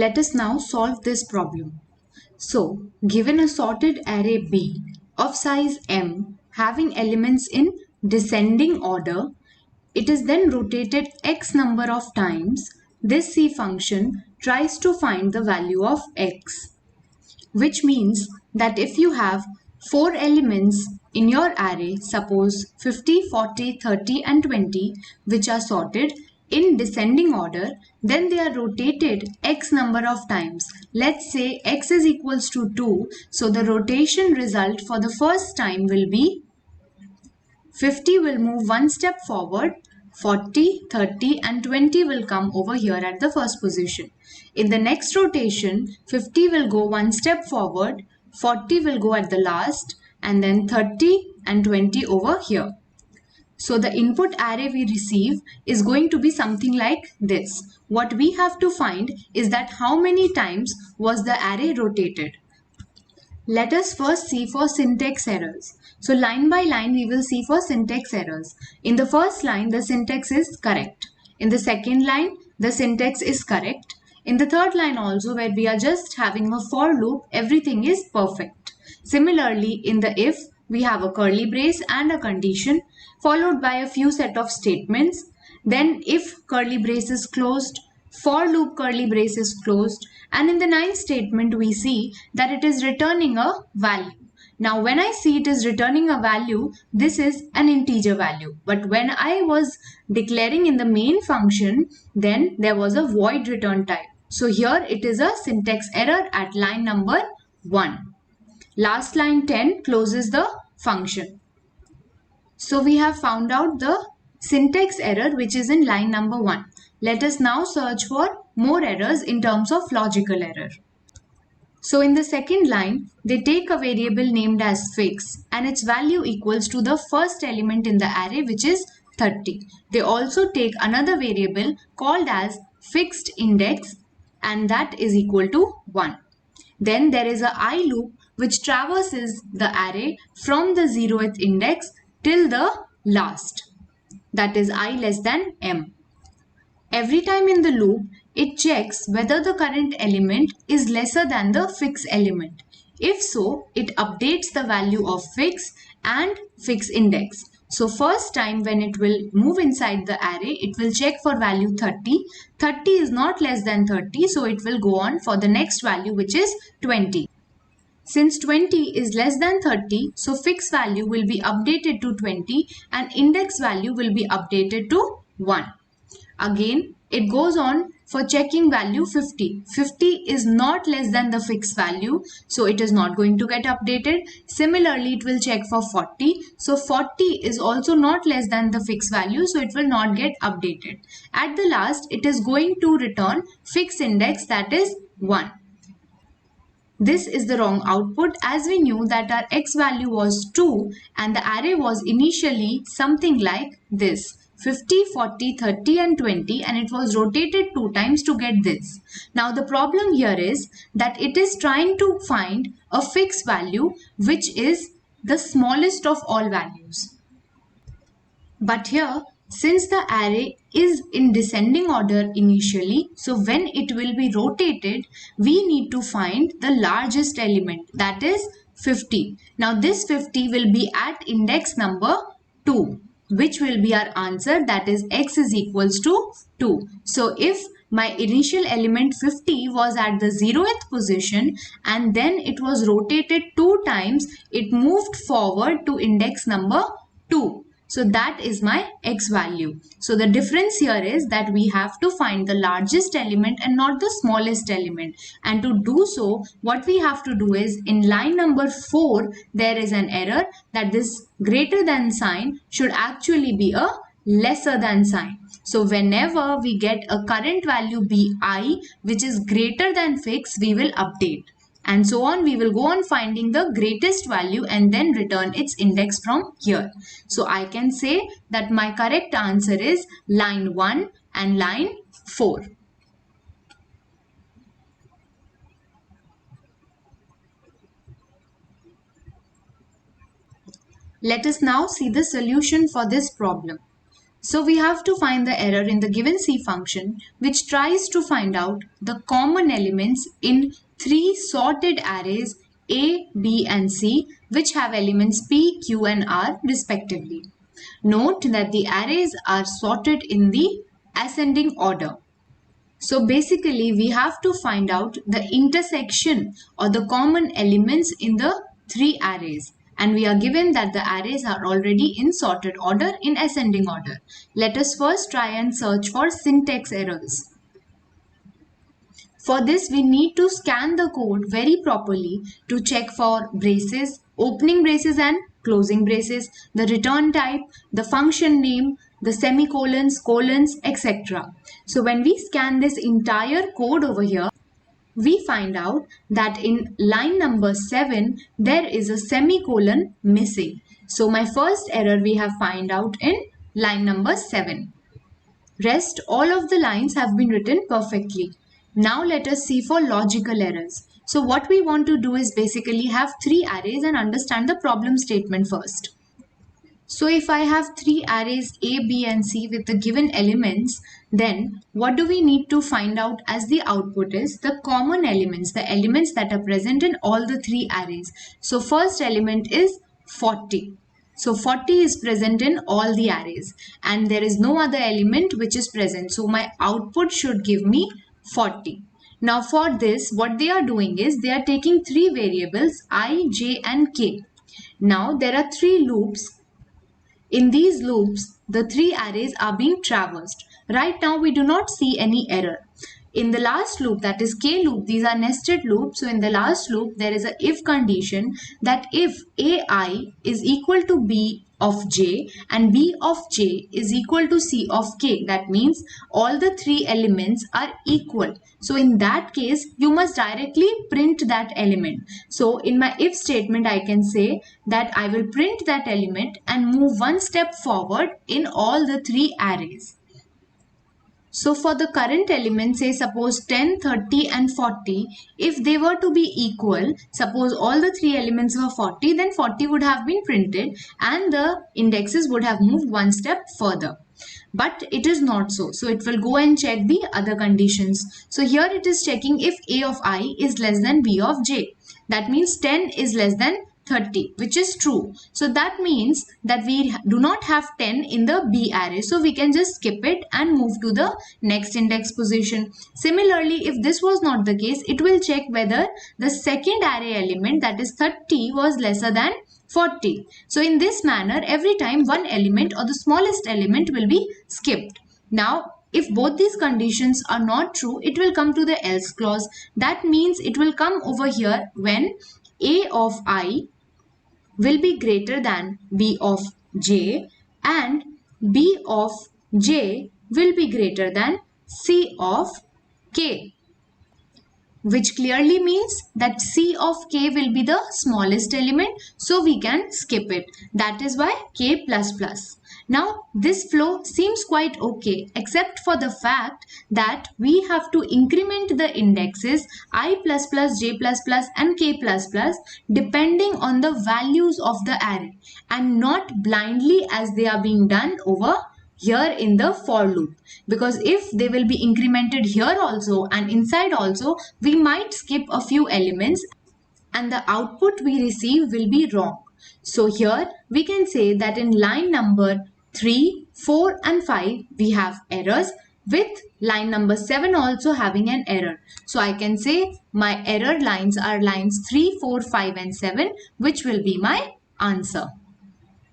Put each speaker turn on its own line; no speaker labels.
Let us now solve this problem. So, given a sorted array B of size m having elements in descending order, it is then rotated x number of times. This C function tries to find the value of x, which means that if you have 4 elements in your array, suppose 50, 40, 30 and 20, which are sorted in descending order, then they are rotated x number of times. Let's say x is equals to 2, so the rotation result for the first time will be 50 will move one step forward, 40, 30 and 20 will come over here at the first position. In the next rotation, 50 will go one step forward, 40 will go at the last and then 30 and 20 over here. So the input array we receive is going to be something like this. What we have to find is that how many times was the array rotated. Let us first see for syntax errors. So line by line we will see for syntax errors. In the first line the syntax is correct. In the second line the syntax is correct. In the third line also, where we are just having a for loop, everything is perfect. Similarly, in the if, we have a curly brace and a condition followed by a few set of statements. Then if curly brace is closed, for loop curly brace is closed, and in the ninth statement we see that it is returning a value. Now when I see it is returning a value, this is an integer value. But when I was declaring in the main function, then there was a void return type. So here it is a syntax error at line number 1. Last line 10 closes the function. So we have found out the syntax error which is in line number 1. Let us now search for more errors in terms of logical error. So in the second line, they take a variable named as fix and its value equals to the first element in the array, which is 30. They also take another variable called as fixed index and that is equal to 1. Then there is a I loop which traverses the array from the 0th index till the last, that is I less than m. Every time in the loop, it checks whether the current element is lesser than the fix element. If so, it updates the value of fix and fix index. So first time when it will move inside the array, it will check for value 30. 30 is not less than 30, so it will go on for the next value, which is 20. Since 20 is less than 30, so fix value will be updated to 20 and index value will be updated to 1. Again, it goes on for checking value 50. 50 is not less than the fixed value, so it is not going to get updated. Similarly, it will check for 40. So 40 is also not less than the fixed value, so it will not get updated. At the last, it is going to return fixed index, that is 1. This is the wrong output, as we knew that our x value was 2 and the array was initially something like this. 50, 40, 30 and 20, and it was rotated 2 times to get this. Now the problem here is that it is trying to find a fixed value which is the smallest of all values. But here, since the array is in descending order initially, so when it will be rotated, we need to find the largest element, that is 50. Now this 50 will be at index number 2. Which will be our answer, that is x is equals to 2. So if my initial element 50 was at the 0th position and then it was rotated 2 times, it moved forward to index number 2. So that is my x value. So the difference here is that we have to find the largest element and not the smallest element. And to do so, what we have to do is in line number 4, there is an error that this greater than sign should actually be a lesser than sign. So whenever we get a current value bi which is greater than fix, we will update. And so on, we will go on finding the greatest value and then return its index from here. So I can say that my correct answer is line 1 and line 4. Let us now see the solution for this problem. So we have to find the error in the given C function, which tries to find out the common elements in three sorted arrays A, B and C, which have elements P, Q and R respectively. Note that the arrays are sorted in the ascending order. So basically we have to find out the intersection or the common elements in the three arrays, and we are given that the arrays are already in sorted order in ascending order. Let us first try and search for syntax errors. For this, we need to scan the code very properly to check for braces, opening braces and closing braces, the return type, the function name, the semicolons, colons, etc. So when we scan this entire code over here, we find out that in line number 7, there is a semicolon missing. So my first error we have found out in line number 7. Rest all of the lines have been written perfectly. Now let us see for logical errors. So what we want to do is basically have three arrays and understand the problem statement first. So if I have three arrays A, B and C with the given elements, then what do we need to find out as the output is the common elements, the elements that are present in all the three arrays. So first element is 40. So 40 is present in all the arrays and there is no other element which is present. So my output should give me 40. Now for this, what they are doing is they are taking three variables I, J and K. Now there are three loops. In these loops, the three arrays are being traversed. Right now we do not see any error. In the last loop, that is K loop, these are nested loops. So in the last loop, there is a if condition that if AI is equal to B of J and B of J is equal to C of K, that means all the three elements are equal. So in that case, you must directly print that element. So in my if statement, I can say that I will print that element and move one step forward in all the three arrays. So for the current elements, say suppose 10, 30 and 40, if they were to be equal, suppose all the three elements were 40, then 40 would have been printed and the indexes would have moved one step further. But it is not so. So it will go and check the other conditions. So here it is checking if A of I is less than B of J. That means 10 is less than 30, which is true. So that means that we do not have 10 in the B array. So we can just skip it and move to the next index position. Similarly, if this was not the case, it will check whether the second array element, that is 30, was lesser than 40. So in this manner, every time one element or the smallest element will be skipped. Now, if both these conditions are not true, it will come to the else clause. That means it will come over here when A of I will be greater than B of J and B of J will be greater than C of K, which clearly means that C of K will be the smallest element, so we can skip it. That is why K++. Now this flow seems quite okay, except for the fact that we have to increment the indexes I++, J++ and K++ depending on the values of the array and not blindly as they are being done over here in the for loop, because if they will be incremented here also and inside also, we might skip a few elements and the output we receive will be wrong. So here we can say that in line number 3, 4 and 5 we have errors, with line number 7 also having an error. So I can say my error lines are lines 3, 4, 5 and 7, which will be my answer.